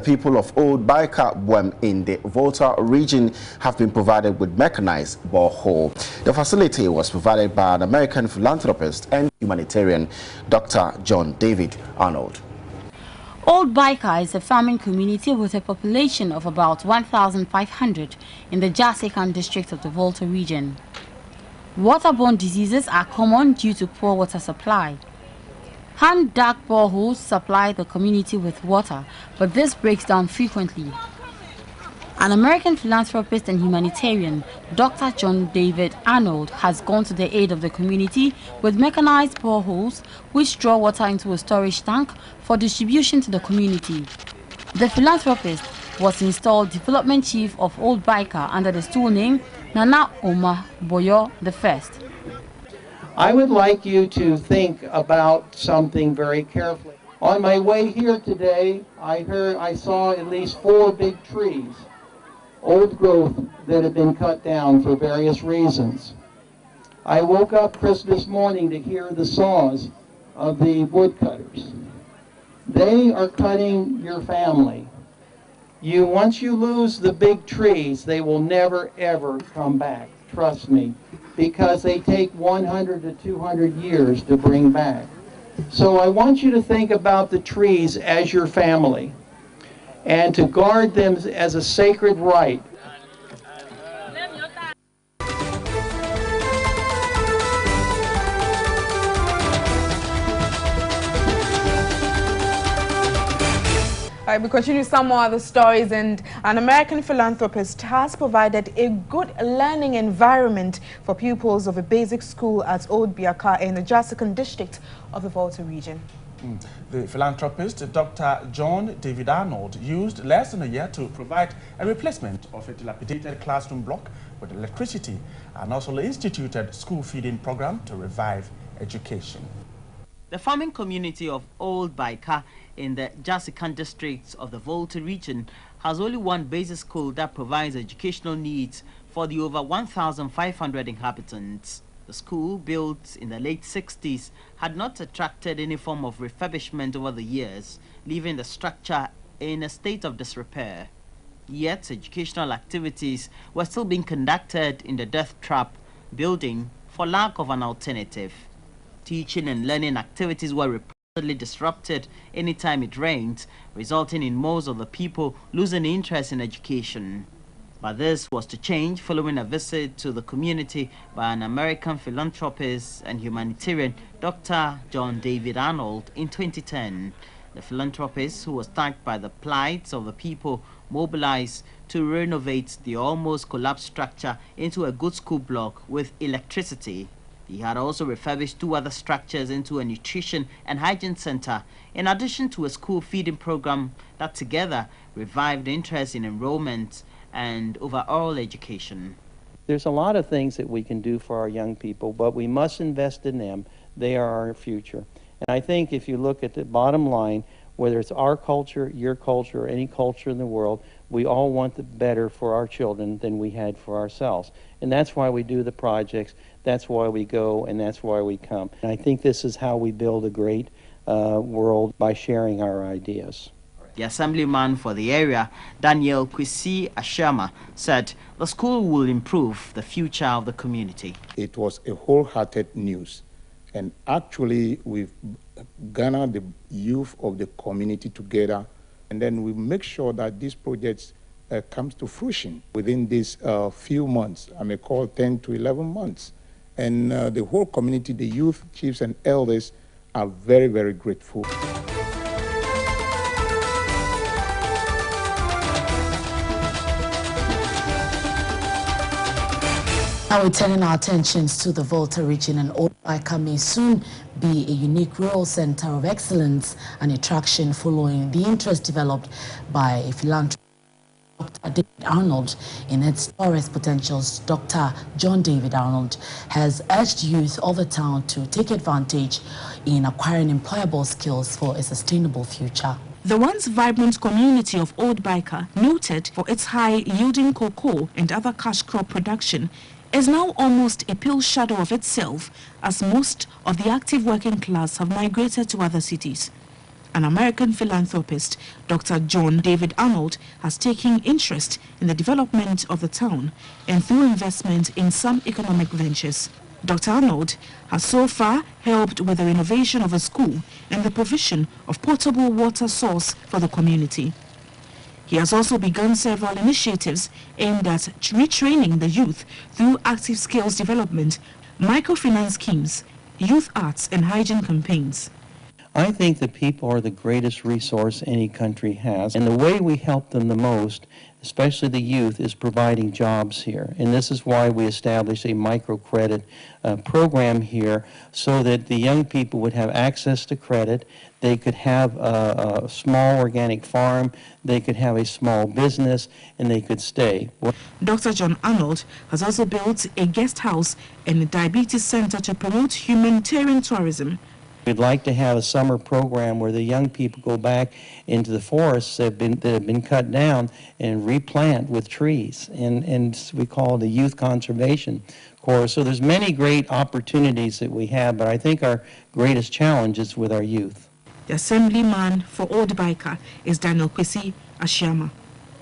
people of Old Baika in the Volta region have been provided with mechanized borehole. The facility was provided by an American philanthropist and humanitarian, Dr. John David Arnold. Old Baika is a farming community with a population of about 1,500 in the Jasikan district of the Volta region. Waterborne diseases are common due to poor water supply. Hand-dug boreholes supply the community with water, but this breaks down frequently. An American philanthropist and humanitarian, Dr. John David Arnold, has gone to the aid of the community with mechanized boreholes which draw water into a storage tank for distribution to the community. The philanthropist was installed Development Chief of Old Baika under the stool name Nana Oma Boyo I. I would like you to think about something very carefully. On my way here today, I saw at least 4 big trees, old growth, that have been cut down for various reasons. I woke up Christmas morning to hear the saws of the woodcutters. They are cutting your family. Once you lose the big trees, they will never ever come back, trust me, because they take 100 to 200 years to bring back. So I want you to think about the trees as your family and to guard them as a sacred right. We continue some more other stories, and an American philanthropist has provided a good learning environment for pupils of a basic school at Old Baika in the Jasikan district of the Volta region. The philanthropist, Dr. John David Arnold, used less than a year to provide a replacement of a dilapidated classroom block with electricity and also instituted school feeding program to revive education. The farming community of Old Baika in the Jasikan districts of the Volta region has only one basic school that provides educational needs for the over 1,500 inhabitants. The school, built in the late 60s, had not attracted any form of refurbishment over the years, leaving the structure in a state of disrepair. Yet, educational activities were still being conducted in the death trap building for lack of an alternative. Teaching and learning activities were reportedly disrupted anytime it rained, resulting in most of the people losing interest in education. But this was to change following a visit to the community by an American philanthropist and humanitarian, Dr. John David Arnold, in 2010. The philanthropist, who was touched by the plight of the people, mobilized to renovate the almost collapsed structure into a good school block with electricity. He had also refurbished 2 other structures into a nutrition and hygiene center, in addition to a school feeding program that together revived interest in enrollment and overall education. There's a lot of things that we can do for our young people, but we must invest in them. They are our future. And I think if you look at the bottom line, whether it's our culture, your culture, or any culture in the world, we all want the better for our children than we had for ourselves. And that's why we do the projects, that's why we go, and that's why we come. And I think this is how we build a great world, by sharing our ideas. The assemblyman for the area, Daniel Kwesi Ashama, said the school will improve the future of the community. It was a wholehearted news. And actually, we've garnered the youth of the community together, and then we make sure that these projects comes to fruition within these few months. I may call 10 to 11 months. And the whole community, the youth, chiefs, and elders are very, very grateful. Now we're turning our attentions to the Volta region, and Old Baika may soon be a unique rural center of excellence and attraction following the interest developed by a philanthropist, Dr. David Arnold, in its forest potentials. Dr. John David Arnold has urged youth of the town to take advantage in acquiring employable skills for a sustainable future. The once vibrant community of Old Baika, noted for its high-yielding cocoa and other cash crop production, is now almost a pale shadow of itself, as most of the active working class have migrated to other cities. An American philanthropist, Dr. John David Arnold, has taken interest in the development of the town and through investment in some economic ventures. Dr. Arnold has so far helped with the renovation of a school and the provision of potable water source for the community. He has also begun several initiatives aimed at retraining the youth through active skills development, microfinance schemes, youth arts and hygiene campaigns. I think the people are the greatest resource any country has, and the way we help them the most, especially the youth, is providing jobs here. And this is why we established a microcredit program here, so that the young people would have access to credit. They could have a small organic farm, they could have a small business, and they could stay. Dr. John Arnold has also built a guest house and a diabetes center to promote humanitarian tourism. We'd like to have a summer program where the young people go back into the forests that have been cut down and replant with trees, and we call it a youth conservation course. So there's many great opportunities that we have, but I think our greatest challenge is with our youth. The assemblyman for Old Baika is Daniel Kwesi Ashiama.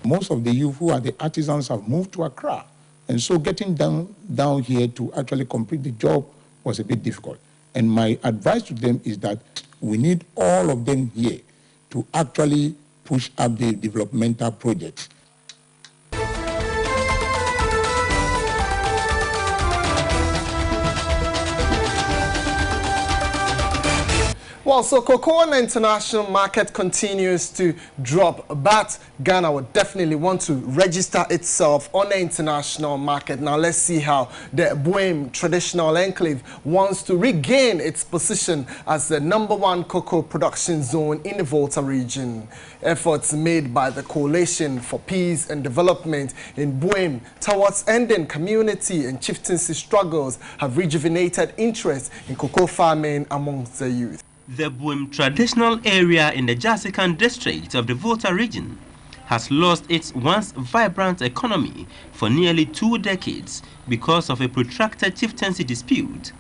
Most of the youth who are the artisans have moved to Accra, and so getting down here to actually complete the job was a bit difficult. And my advice to them is that we need all of them here to actually push up the developmental projects. Well, so cocoa on the international market continues to drop, but Ghana would definitely want to register itself on the international market. Now, let's see how the Buem traditional enclave wants to regain its position as the #1 cocoa production zone in the Volta region. Efforts made by the Coalition for Peace and Development in Buem towards ending community and chieftaincy struggles have rejuvenated interest in cocoa farming amongst the youth. The Buem traditional area in the Jasikan district of the Volta region has lost its once vibrant economy for nearly 2 decades because of a protracted chieftaincy dispute.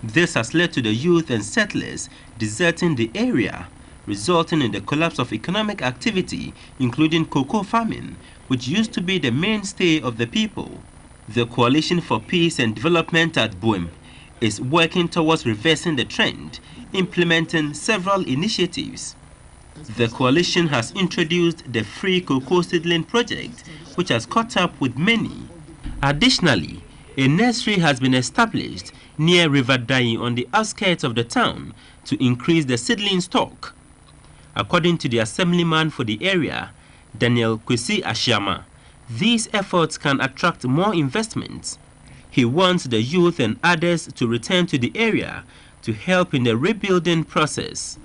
This has led to the youth and settlers deserting the area, resulting in the collapse of economic activity, including cocoa farming, which used to be the mainstay of the people. The Coalition for Peace and Development at Buem is working towards reversing the trend, implementing several initiatives. The coalition has introduced the Free Cocoa Seedling Project, which has caught up with many. Additionally, a nursery has been established near River Dai on the outskirts of the town to increase the seedling stock. According to the assemblyman for the area, Daniel Kwesi Ashiama, these efforts can attract more investments. He wants the youth and others to return to the area to help in the rebuilding process.